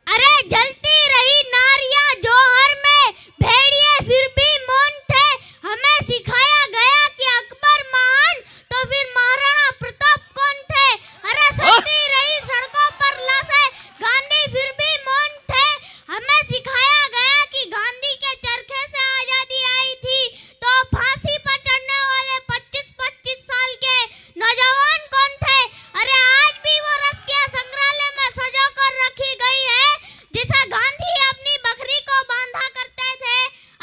अरे जलती रही नारियां जौहर में, भेड़िए फिर भी मौन थे। हमें सिखाया गया कि अकबर महान, तो फिर महाराणा प्रताप कौन थे। अरे सड़ती रही सड़कों पर लाशें, गांधी फिर भी मौन थे। हमें सिखाया गया कि गांधी के चरखे से आजादी आई थी, तो फांसी पर चढ़ने वाले 25-25 साल के नौजवान कौन थे। अरे आज भी वो रस्सियां संग्रहालय में सजा कर रखी गई है, जिसे गांधी अपनी बकरी को बांधा करते थे।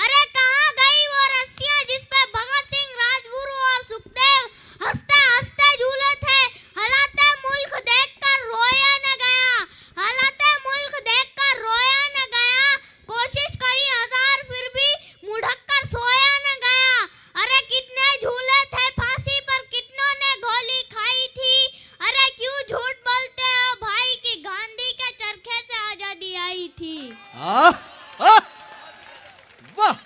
अरे कहाँ गई वो रस्सियां जिस पे भगत सिंह, राजगुरु और सुखदेव हंसते हंसते झूले थे। हालाते मुल्क देखकर रोया न गया, हालाते मुल्क देखकर रोया न गया। कोशिश करी हजार फिर भी मुंह ढककर सोया न गया। अरे कितने झूले थे फांसी पर, कितनों ने गोली खाई थी। अरे क्यों झूठ बोलते हो भाई कि गांधी के चरखे से आजादी आई थी। वाह!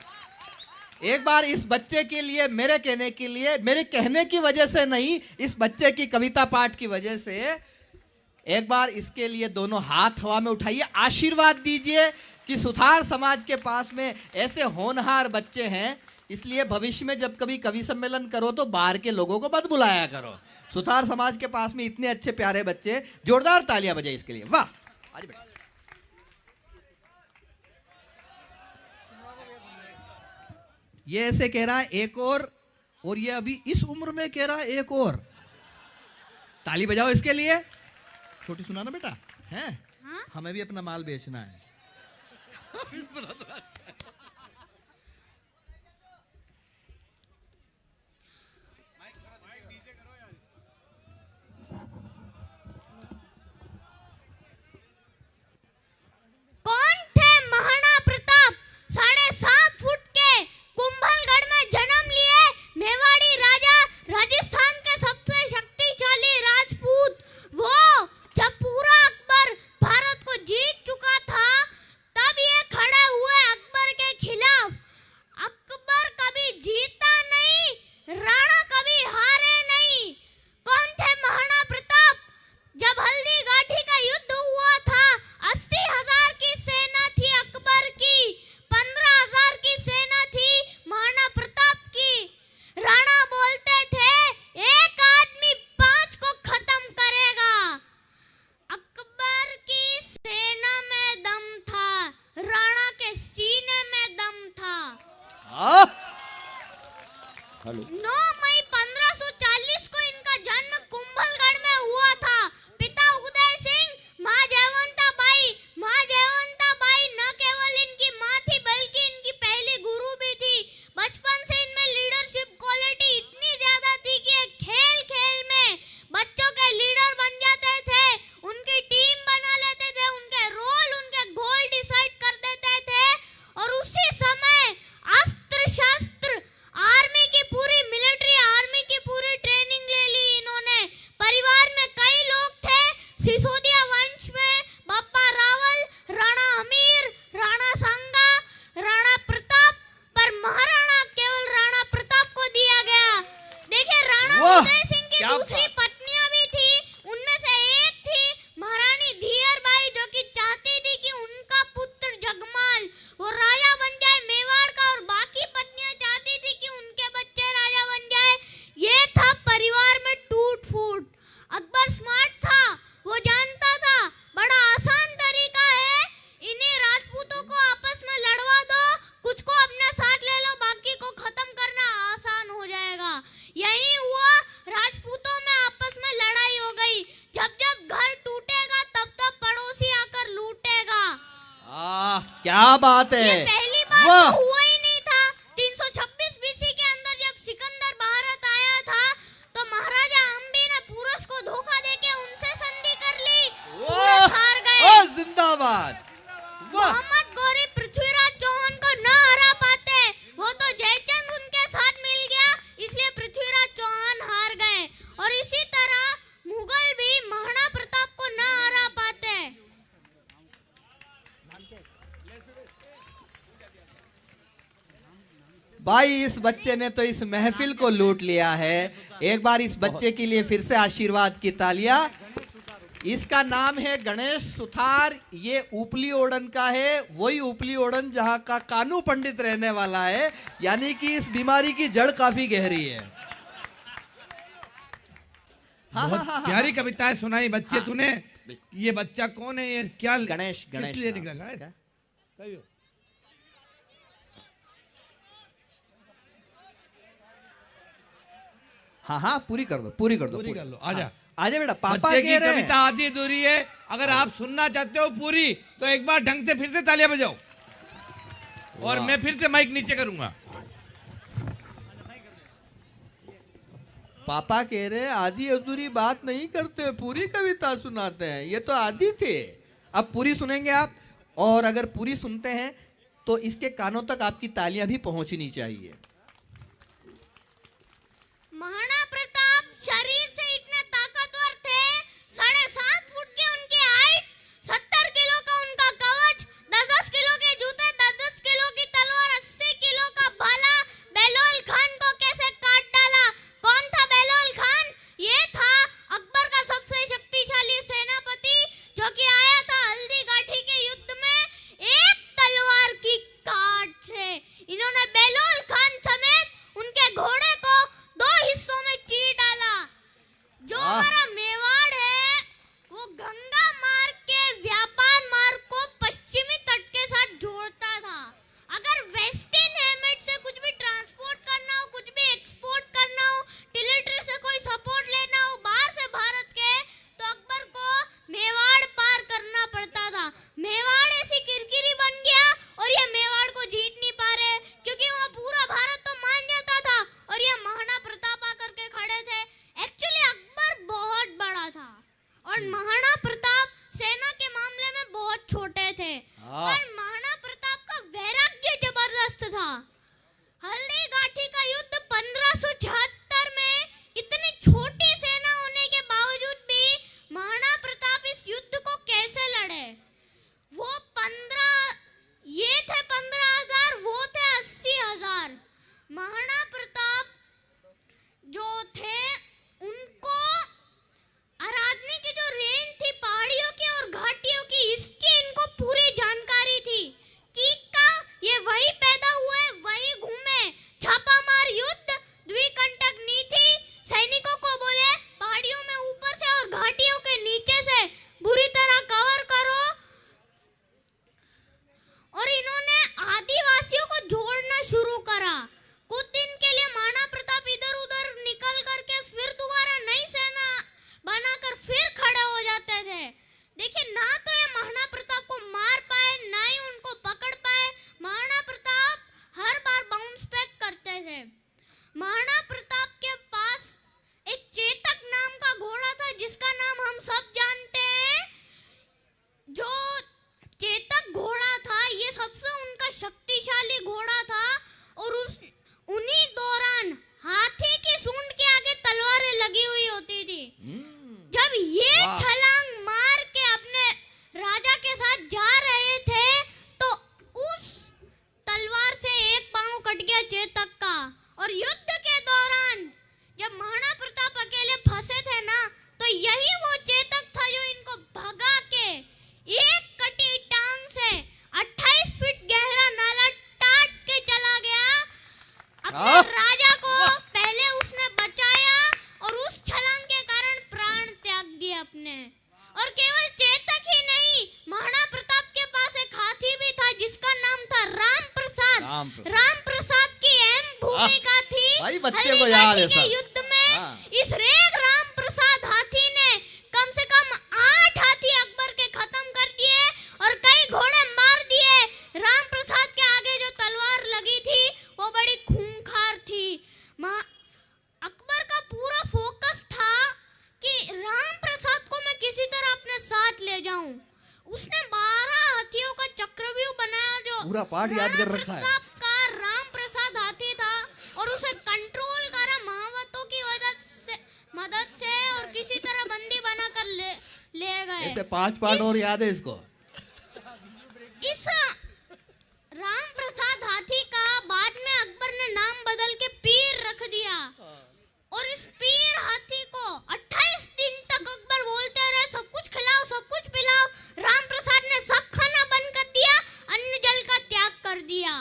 एक बार इस बच्चे के लिए, मेरे कहने की वजह से नहीं, इस बच्चे की कविता पाठ की वजह से एक बार इसके लिए दोनों हाथ हवा में उठाइए, आशीर्वाद दीजिए कि सुथार समाज के पास में ऐसे होनहार बच्चे हैं। इसलिए भविष्य में जब कभी कवि सम्मेलन करो तो बाहर के लोगों को मत बुलाया करो। सुथार समाज के पास में इतने अच्छे प्यारे बच्चे, जोरदार तालियां बजाइए इसके लिए। वाह! आज बेटा ये ऐसे कह रहा है एक और ये अभी इस उम्र में कह रहा है एक और। ताली बजाओ इसके लिए। छोटी सुना ना बेटा, हैं? हाँ? हमें भी अपना माल बेचना है। कौन थे महाराणा प्रताप, 7.5 फुट के, कुंभलगढ़ में जन्म लिए मेवाड़ी राजा, राजस्थान के सबसे शक्तिशाली राजपूत। वो जब पूरा अकबर भारत को जीत चुका था, तब ये खड़े हुए अकबर के खिलाफ। अकबर कभी जीता नहीं, राणा कभी हारे नहीं। कौन थे महाराणा प्रताप, जब हल्दी घाटी का युद्ध हुआ था, 80,000 की सेना थी अकबर की, 15,000 की सेना थी महाराणा प्रताप की। राणा बोलते थे एक आदमी 5 को खत्म करेगा। अकबर की सेना में दम था, राणा के सीने में दम था। हेलो। 9 मई 1540 को इनका जन्म कुंभलगढ़ में हुआ था। पिता उदय सिंह, माँ जयवंता बाई न केवल इनकी माँ थी बल्कि इनकी पहली गुरु भी थी। बचपन से इनमें लीडरशिप क्वालिटी इतनी ज्यादा थी कि ये खेल खेल में बच्चों के लीडर बन जाते थे, उनकी टीम बना लेते थे, उनके रोल उनके गोल डिसाइड कर देते थे। और उसी समय अस्त्र शस्त्र, आर्मी की पूरी मिलिट्री आर्मी की पूरी ट्रेनिंग ले ली इन्होंने। परिवार में कई लोग थे, सिसोदिया वंश में बापा रावल, राणा अमीर, राणा सांगा, राणा प्रताप, पर महाराणा केवल राणा प्रताप को दिया गया। देखिए राणा उदय सिंह की दूसरी पत्नियां भी थी, उनमें से एक थी महारानी धीयर बाई, जो कि चाहती थी कि उनका पुत्र जगमाल वो राजा बन जाए मेवाड़ का, और बाकी पत्नियां चाहती थी कि उनके बच्चे राजा बन जाए। ये था परिवार में टूट फूट। अकबर स्मार्ट था, वो जानता था बड़ा आसान तरीका है, इन्हीं राजपूतों को आपस में लड़वा दो, कुछ को अपने साथ ले लो, बाकी को खत्म करना आसान हो जाएगा। यही हुआ, राजपूतों में आपस में लड़ाई हो गई। जब जब घर टूटेगा तब तब पड़ोसी आकर लूटेगा। क्या बात है। ये पहली बार तो हुआ ही नहीं था। 326 बीसी के अंदर जब सिकंदर भारत आया था, तो महाराजा अम्बी ने पुरुष को धोखा देके उनसे संधि कर ली, पुरुष हार गए। जिंदाबाद। मोहम्मद गौरी पृथ्वीराज चौहान को न हरा पाते, वो तो जयचंद उनके साथ मिल गया, इसलिए पृथ्वीराज चौहान हार गए। और इसी तरह मुगल भी महाराणा प्रताप को न हरा पाते। भाई इस बच्चे ने तो इस महफिल को लूट लिया है। एक बार इस बच्चे के लिए फिर से आशीर्वाद की तालियां। इसका नाम है गणेश सुथार। ये ऊपली ओडन का है, वही ऊपली ओडन जहां का कानू पंडित रहने वाला है, यानी कि इस बीमारी की जड़ काफी गहरी है। बहुत प्यारी कविताएं सुनाई बच्चे तूने। ये बच्चा कौन है? ये क्या गणेश किस लिए निकला है? हाँ हाँ, पूरी कर दो, पूरी कर दो, पूरी कर लो। आजा आजा बेटा, पापा बच्चे कह की रहे हैं। कविता आधी अधूरी है। अगर आप सुनना चाहते हो पूरी तो एक बार ढंग से फिर से तालियां बजाओ और मैं फिर से माइक नीचे करूंगा। पापा कह रहे हैं आधी अधूरी बात नहीं करते, पूरी कविता सुनाते हैं। ये तो आधी थे, अब पूरी सुनेंगे आप। और अगर पूरी सुनते हैं तो इसके कानों तक आपकी तालियां भी पहुंचनी चाहिए। महाराणा प्रताप शरीर से इतने ताकतवर थे, 7.5 फुट की उनकी हाइट, 70 किलो का उनका कवच, 10-10 किलो के जूते, 10-10 किलो की तलवार, 80 किलो का भाला। बेलोल खान को कैसे काट डाला? कौन था बेलोल खान? ये था अकबर का सबसे शक्तिशाली सेनापति, जो कि आया था हल्दी घाटी के युद्ध में एक तलवार की काट से। इन्होंने बेलोल खान समेत उनके घोड़े को 2 हिस्सों में चीर डाला। जो हमारा मेवाड़ है वो गंगा मार्ग के व्यापार मार्ग को पश्चिमी तट के साथ जोड़ता था। अगर वेस्टर्न हेमिट से कुछ भी ट्रांसपोर्ट करना हो, कुछ भी एक्सपोर्ट करना हो, टिलिटरी से कोई सपोर्ट लेना हो बाहर से भारत के, तो अकबर को मेवाड़ पार करना पड़ता था। मेवाड़ ऐसी किरकिरी बन गया और ये मेवाड़ को जीत नहीं पा रहे, क्योंकि वहाँ पूरा भारत तो मान जाता था और ये महाराणा प्रताप आकर के खड़े थे। एक्चुअली अकबर बहुत बड़ा था और महाराणा प्रताप सेना के मामले में बहुत छोटे थे। पर महाराणा प्रताप का वैराग्य जबरदस्त था। हल्दी घाटी का युद्ध 1576 में इतनी छोटी सेना होने के बावजूद भी महाराणा प्रताप इस युद्ध को कैसे लड़े? वो 15,000, वो थे 80,000। महाराणा प्रताप जो थे उनको आराधना की जो रेंज थी पहाड़ियों की और घाटियों की, इसकी इनको पूरी जानकारी थी। कीका ये वही पैदा हुए, वही घूमे। छापामार युद्ध, द्विकंटक नीति, सैनिकों को बोले पहाड़ियों में ऊपर से और घाटियों के नीचे से बुरी तरह कवर करो। और इन्होंने आदिवासियों को जोड़ना शुरू करा। कुछ दिन के लिए महाराणा प्रताप इधर उधर निकल करके फिर दोबारा नई सेना बनाकर फिर खड़े हो जाते थे। देखिए, ना तो ये महाराणा प्रताप को मार पाए, ना ही उनको पकड़ पाए। महाराणा प्रताप हर बार बाउंस बैक करते थे। महाराणा प्रताप के पास एक चेतक नाम का घोड़ा था, जिसका नाम हम सब जानते हैं। जो चेतक घोड़ा था ये सबसे उनका शक्तिशाली घोड़ा था और उन्हीं दौरान हाथी की सूंड के आगे तलवारें लगी हुई होती थी। जब ये छलांग मार के अपने राजा के साथ जा रहे थे तो उस तलवार से एक पांव कट गया चेतक का। और युद्ध के दौरान जब महाराणा प्रताप अकेले फंसे थे ना, तो यही वो चेतक था जो इनको भगा के एक कटी टांग से 28 फीट गहरा नाला टाट के चला गया। अपने राजा को पहले उसने बचाया और उस छलांग के कारण प्राण त्याग दिए अपने। और केवल चेतक ही नहीं, महाराणा प्रताप के पास एक हाथी भी था जिसका नाम था राम प्रसाद। राम प्रसाद की अहम भूमिका थी भाई, बच्चे को याद है सब। युद्ध में इस रेग राम प्रसाद हाथी ने कम से कम 8 हाथी अकबर के खत्म कर दिए और कई घोड़े मार दिए। राम प्रसाद के आगे जो तलवार लगी थी वो बड़ी खूंखार थी। अकबर का पूरा फोकस था कि राम प्रसाद को मैं किसी तरह अपने साथ ले जाऊं। उसने 12 हाथियों का चक्रव्यूह बनाया, जो पूरा पाठ याद कर रखा है। का राम प्रसाद हाथी था और उसे कंट्रोल करा महावतों की मदद से और किसी तरह बंदी बनाकर ले गए। ऐसे 5 पाठ और याद है इसको। इस राम प्रसाद हाथी का बाद में अकबर ने नाम बदल के पीर रख दिया। और इस पीर हाथी को 28 दिन तक अकबर बोलते रहे, सब कुछ सब कुछ पिलाओ। राम प्रसाद ने सब खाना बंद कर दिया, अन्न जल का त्याग कर दिया।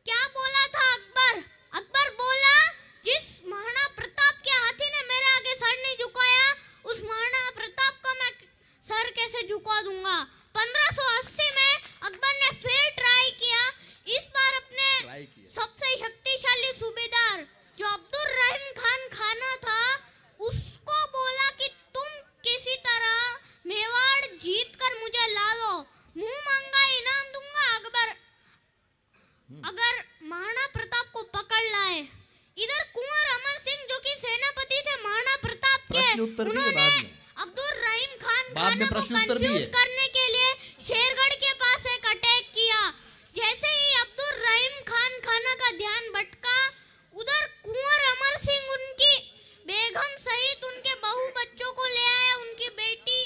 क्या बोला था अकबर? अकबर बोला, जिस महाराणा प्रताप के हाथी ने मेरे आगे सर नहीं झुकाया, उस महाराणा प्रताप को मैं सर कैसे झुका दूंगा। 1580 में अकबर ने फिर ट्राई किया। इस बार अपने सबसे शक्तिशाली सूबेदार जो अब्दुल रहीम खान खाना था, उसको बोला कि तुम किसी तरह मेवाड़ जीत कर मुझे ला लो, मुंह मांगा इनाम दूंगा अगर महाराणा प्रताप को पकड़ लाए। इधर कुंवर अमर सिंह जो कि सेनापति थे महाराणा प्रताप के, उन्होंने अब्दुल रहीम खान खाना को कंफ्यूज करने के लिए शेरगढ़ के पास एक अटैक किया। जैसे ही अब्दुल रहीम खान खाना का ध्यान भटका, उधर कुंवर अमर सिंह उनकी बेगम सहित उनके बहू बच्चों को ले आया, उनकी बेटी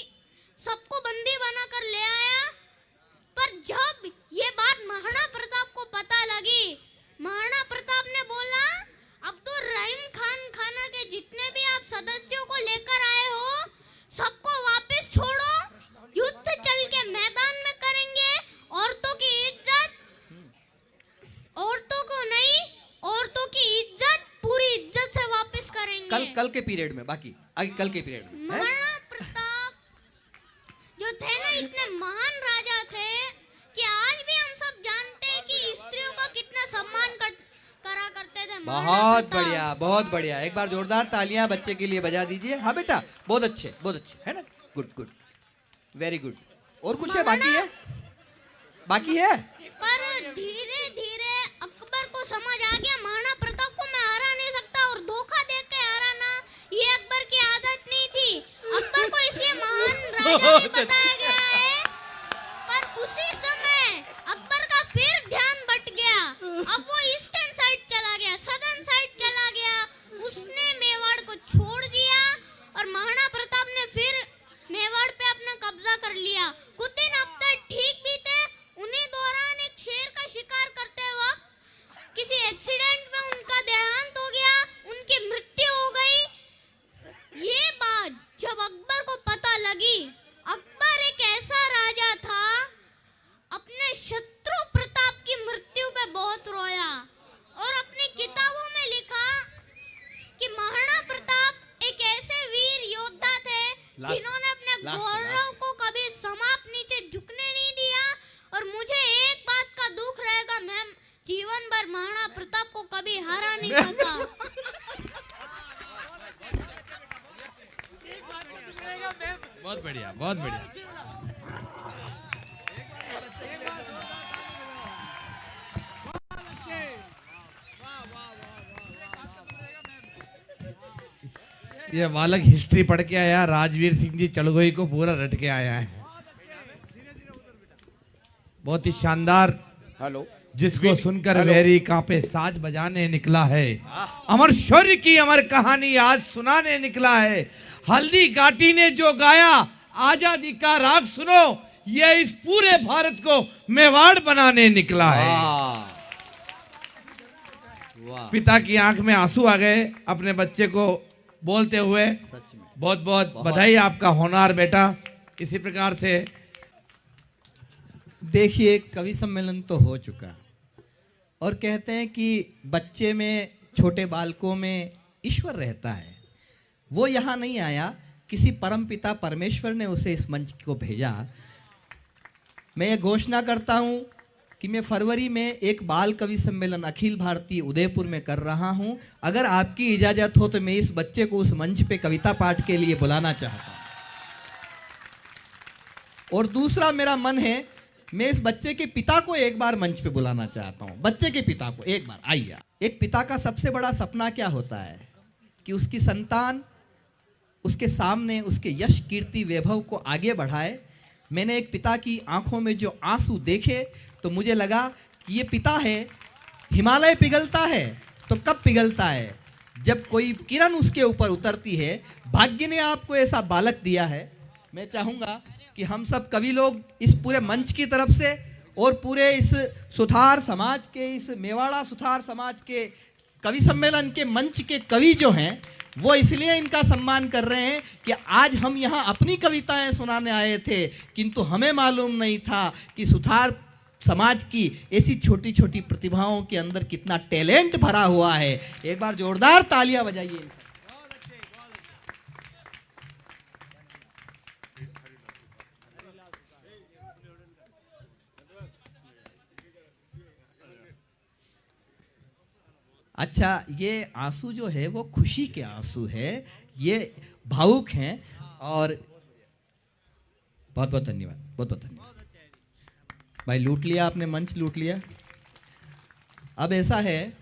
सबको बंदी बनाकर ले आया। पर जब ये बात महाराणा प्रताप को पता लगी, महाराणा प्रताप ने बोला, अब्दुल रहीम खान खाना के जितने भी आप सदस्यों को लेकर आए हो, सबको वापस छोड़ो, युद्ध चल के मैदान में करेंगे। औरतों की इज्जत, औरतों को नहीं, औरतों की इज्जत पूरी इज्जत से वापस करेंगे। कल के पीरियड में, बाकी आगे कल के पीरियड में महाराणा प्रताप जो थे ना, इतने महान राजा थे कि आज भी हम सब जानते हैं कि स्त्रियों का कितना सम्मान करा करते थे। बहुत बढ़िया, बहुत बढ़िया। एक बार जोरदार तालियां बच्चे के लिए बजा दीजिए। हाँ बेटा, बहुत अच्छे है ना, गुड गुड, वेरी गुड। और कुछ है बाकी है? बाकी है। पर धीरे धीरे अकबर को समझ आ गया, महाराणा प्रताप को मैं हरा नहीं सकता, और धोखा दे के हराना ये अकबर की आदत नहीं थी। अकबर को इसलिए महान राजा नहीं बताया गया है। पर उसी समय अकबर का फिर ध्यान बट गया। अब वो ईस्टर्न साइड चला गया, सदर्न साइड चला गया। उसने मेवाड़ को छोड़ दिया और महाराणा प्रताप ने फिर मेवाड़ पे अपना कब्जा कर लिया। कुछ दिन अब तक ठीक भी थे। उन्हीं दौरान एक शेर का शिकार करते वक्त किसी एक्सीडेंट में उनका देहांत हो गया, उनकी मृत्यु हो गई। ये बात जब अकबर को पता लगी, अकबर एक ऐसा राजा था, अपने शत्रु प्रताप की मृत्यु पे बहुत रोया और अपनी किताबों में लिखा कि महाराणा प्रताप एक ऐसे वीर योद्धा थे जिन्होंने अपने गौरव को कभी समाप्त नीचे झुकने नहीं दिया। और मुझे एक बात का दुख रहेगा, मैं जीवन भर महाराणा प्रताप को कभी हरा नहीं सका। बहुत बढ़िया, बहुत बढ़िया। ये बालक हिस्ट्री पढ़ के आया, राजवीर सिंह जी चलगोई को पूरा रट के आया है। बहुत ही शानदार। हेलो, जिसको सुनकर वैरी कांपे साज बजाने निकला है, अमर शौर्य की अमर कहानी आज सुनाने निकला है। हल्दी घाटी ने जो गाया आजादी का राग सुनो, ये इस पूरे भारत को मेवाड़ बनाने निकला है। वाह। पिता की आंख में आंसू आ गए अपने बच्चे को बोलते हुए। सच में बहुत बहुत बधाई आपका होनहार बेटा। इसी प्रकार से देखिए, कवि सम्मेलन तो हो चुका और कहते हैं कि बच्चे में, छोटे बालकों में ईश्वर रहता है। वो यहाँ नहीं आया, किसी परमपिता परमेश्वर ने उसे इस मंच को भेजा। मैं ये घोषणा करता हूँ कि मैं फरवरी में एक बाल कवि सम्मेलन अखिल भारतीय उदयपुर में कर रहा हूँ। अगर आपकी इजाज़त हो तो मैं इस बच्चे को उस मंच पे कविता पाठ के लिए बुलाना चाहता हूँ। और दूसरा मेरा मन है, मैं इस बच्चे के पिता को एक बार मंच पे बुलाना चाहता हूँ। बच्चे के पिता को एक बार आइए। एक पिता का सबसे बड़ा सपना क्या होता है कि उसकी संतान उसके सामने उसके यश कीर्ति वैभव को आगे बढ़ाए। मैंने एक पिता की आंखों में जो आंसू देखे तो मुझे लगा कि ये पिता है। हिमालय पिघलता है तो कब पिघलता है? जब कोई किरण उसके ऊपर उतरती है। भाग्य ने आपको ऐसा बालक दिया है। मैं चाहूँगा कि हम सब कवि लोग इस पूरे मंच की तरफ से और पूरे इस सुथार समाज के, इस मेवाड़ा सुथार समाज के कवि सम्मेलन के मंच के कवि जो हैं वो इसलिए इनका सम्मान कर रहे हैं कि आज हम यहाँ अपनी कविताएं सुनाने आए थे, किंतु हमें मालूम नहीं था कि सुथार समाज की ऐसी छोटी छोटी प्रतिभाओं के अंदर कितना टैलेंट भरा हुआ है। एक बार जोरदार तालियां बजाइए। अच्छा, ये आंसू जो है वो खुशी के आंसू है, ये भावुक हैं। और बहुत बहुत धन्यवाद, बहुत बहुत धन्यवाद भाई। लूट लिया आपने, मंच लूट लिया। अब ऐसा है